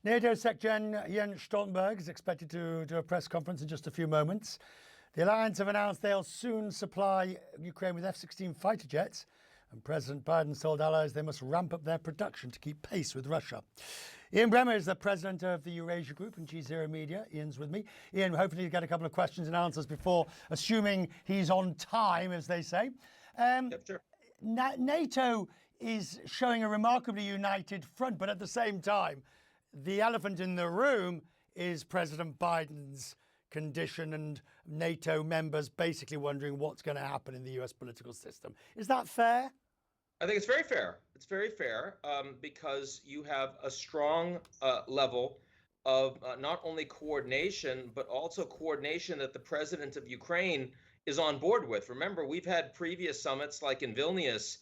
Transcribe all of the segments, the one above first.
NATO Secretary Jens Stoltenberg is expected to do a press conference in just a few moments. The alliance have announced they'll soon supply Ukraine with F-16 fighter jets, and President Biden told allies they must ramp up their production to keep pace with Russia. Ian Bremmer is the president of the Eurasia Group and G0 Media. Ian's with me. Ian, hopefully you get a couple of questions and answers before, assuming he's on time, as they say. Yep, sure. NATO is showing a remarkably united front, but at the same time, the elephant in the room is President Biden's condition and NATO members basically wondering what's going to happen in the US political system. Is that fair? I think it's very fair. It's very fair because you have a strong level of not only coordination, but also coordination that the president of Ukraine is on board with. Remember, we've had previous summits like in Vilnius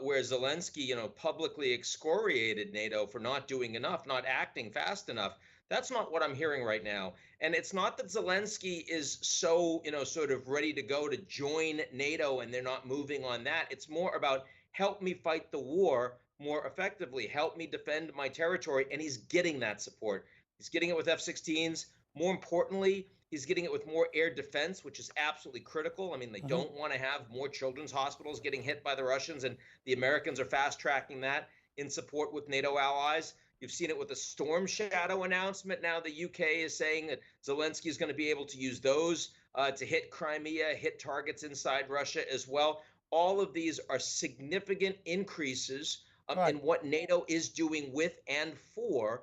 where Zelensky, publicly excoriated NATO for not doing enough, not acting fast enough. That's not what I'm hearing right now. And it's not that Zelensky is so, sort of ready to go to join NATO and they're not moving on that. It's more about help me fight the war more effectively, help me defend my territory. And he's getting that support. He's getting it with F-16s. More importantly, he's getting it with more air defense, which is absolutely critical. I mean, they don't want to have more children's hospitals getting hit by the Russians, and the Americans are fast tracking that in support with NATO allies. You've seen it with the Storm Shadow announcement. Now the UK is saying that Zelensky is going to be able to use those to hit Crimea, hit targets inside Russia as well. All of these are significant increases in what NATO is doing with and for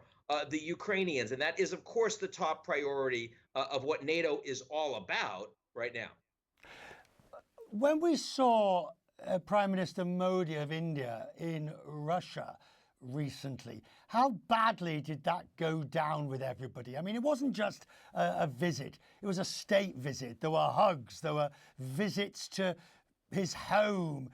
the Ukrainians. And that is, of course, the top priority of what NATO is all about right now. When we saw Prime Minister Modi of India in Russia recently, how badly did that go down with everybody? I mean, it wasn't just a visit. It was a state visit. There were hugs. There were visits to his home,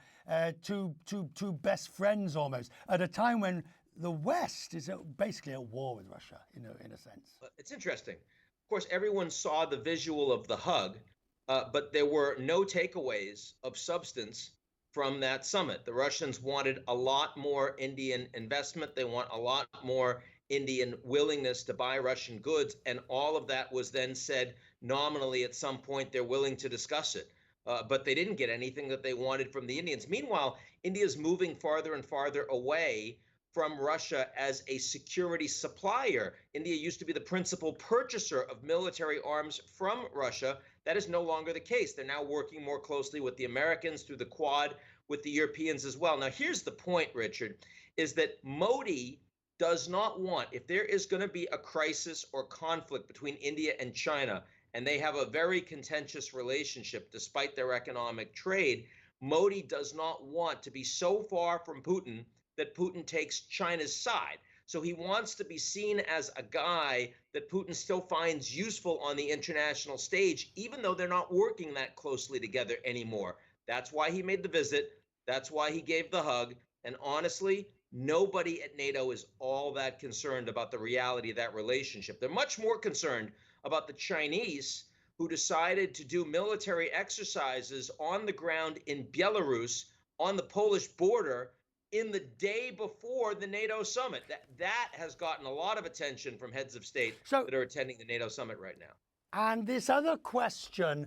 to best friends almost, at a time when the West is basically at war with Russia, in a sense. It's interesting. Of course, everyone saw the visual of the hug, but there were no takeaways of substance from that summit. The Russians wanted a lot more Indian investment. They want a lot more Indian willingness to buy Russian goods. And all of that was then said nominally at some point they're willing to discuss it. But they didn't get anything that they wanted from the Indians. Meanwhile, India's moving farther and farther away from Russia as a security supplier. India used to be the principal purchaser of military arms from Russia. That is no longer the case. They're now working more closely with the Americans through the Quad, with the Europeans as well. Now, here's the point, Richard, is that Modi does not want, if there is going to be a crisis or conflict between India and China, and they have a very contentious relationship despite their economic trade, Modi does not want to be so far from Putin that Putin takes China's side. So he wants to be seen as a guy that Putin still finds useful on the international stage, even though they're not working that closely together anymore. That's why he made the visit. That's why he gave the hug. And honestly, nobody at NATO is all that concerned about the reality of that relationship. They're much more concerned about the Chinese, who decided to do military exercises on the ground in Belarus, on the Polish border, in the day before the NATO summit. That has gotten a lot of attention from heads of state that are attending the NATO summit right now. And this other question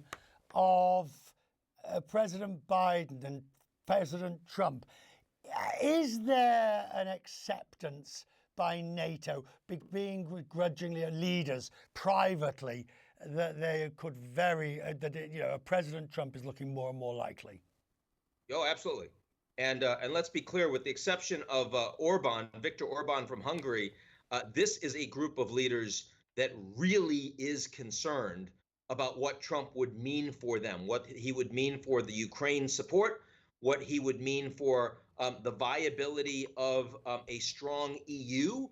of President Biden and President Trump, is there an acceptance by NATO, being begrudgingly leaders privately, that they could President Trump is looking more and more likely? Oh, absolutely. And let's be clear, with the exception of Viktor Orban from Hungary, this is a group of leaders that really is concerned about what Trump would mean for them, what he would mean for the Ukraine support, what he would mean for the viability of a strong EU,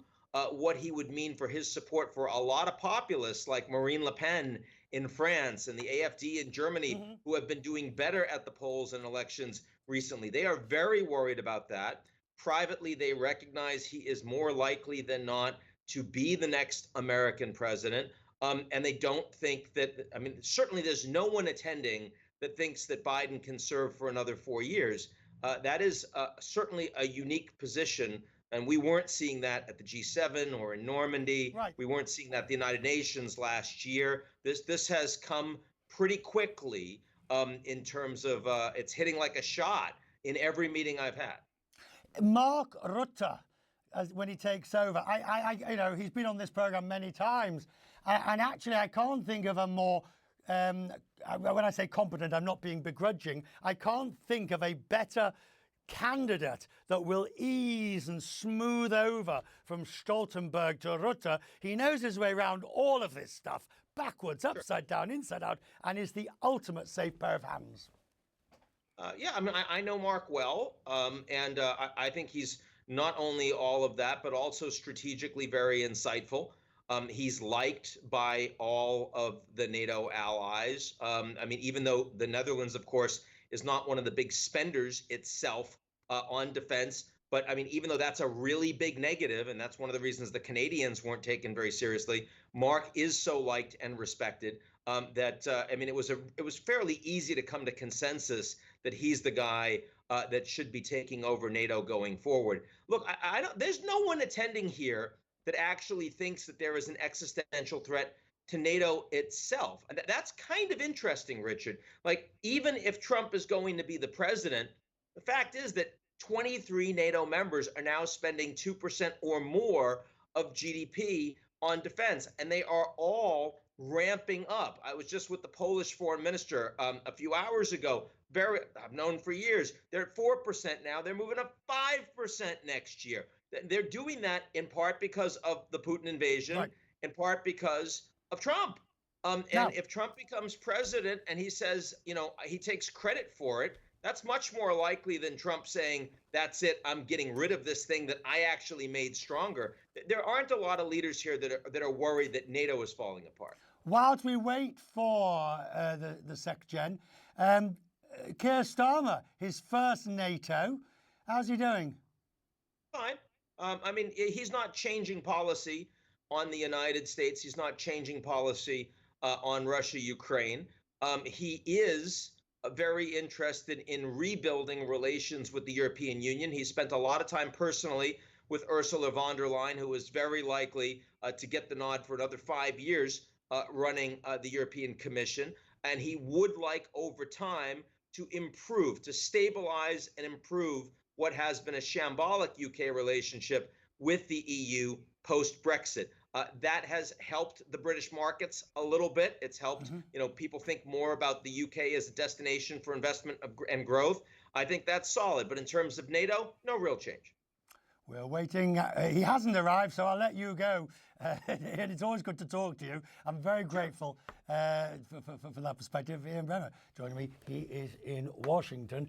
what he would mean for his support for a lot of populists like Marine Le Pen in France and the AfD in Germany, who have been doing better at the polls and elections recently. They are very worried about that. Privately, they recognize he is more likely than not to be the next American president. And they don't think that, certainly there's no one attending that thinks that Biden can serve for another 4 years. That is certainly a unique position And we weren't seeing that at the G7 or in Normandy. Right. We weren't seeing that at the United Nations last year. This has come pretty quickly in terms of it's hitting like a shot in every meeting I've had. Mark Rutte, when he takes over, you know, he's been on this program many times, and actually, I can't think of a more. When I say competent, I'm not being begrudging. I can't think of a better candidate that will ease and smooth over from Stoltenberg to Rutte. He knows his way around all of this stuff, backwards, upside down, inside out, and is the ultimate safe pair of hands. Yeah, I mean, I know Mark well, and I think he's not only all of that, but also strategically very insightful. He's liked by all of the NATO allies. I mean, even though the Netherlands, of course, is not one of the big spenders itself on defense, but I mean, even though that's a really big negative, and that's one of the reasons the Canadians weren't taken very seriously, Mark is so liked and respected that I mean, it was fairly easy to come to consensus that he's the guy that should be taking over NATO going forward. Look, I don't. There's no one attending here that actually thinks that there is an existential threat to NATO itself. And that's kind of interesting, Richard. Like, even if Trump is going to be the president, the fact is that 23 NATO members are now spending 2% or more of GDP on defense, and they are all ramping up. I was just with the Polish foreign minister a few hours ago. I've known for years. They're at 4% now. They're moving up 5% next year. They're doing that in part because of the Putin invasion, Right. in part because of Trump. And if Trump becomes president and he says, you know, he takes credit for it, that's much more likely than Trump saying, that's it, I'm getting rid of this thing that I actually made stronger. There aren't a lot of leaders here that are worried that NATO is falling apart. Whilst we wait for the SecGen, Keir Starmer, his first NATO, how's he doing? Fine. I mean, he's not changing policy on the United States. He's not changing policy on Russia, Ukraine. He is very interested in rebuilding relations with the European Union. He spent a lot of time personally with Ursula von der Leyen, who is very likely to get the nod for another 5 years running the European Commission. And he would like over time to improve, to stabilize and improve what has been a shambolic UK relationship with the EU post-Brexit. That has helped the British markets a little bit. It's helped, you know, people think more about the UK as a destination for investment and growth. I think that's solid. But in terms of NATO, no real change. We're waiting. He hasn't arrived, so I'll let you go. And it's always good to talk to you. I'm very grateful for that perspective. Ian Bremmer joining me. He is in Washington.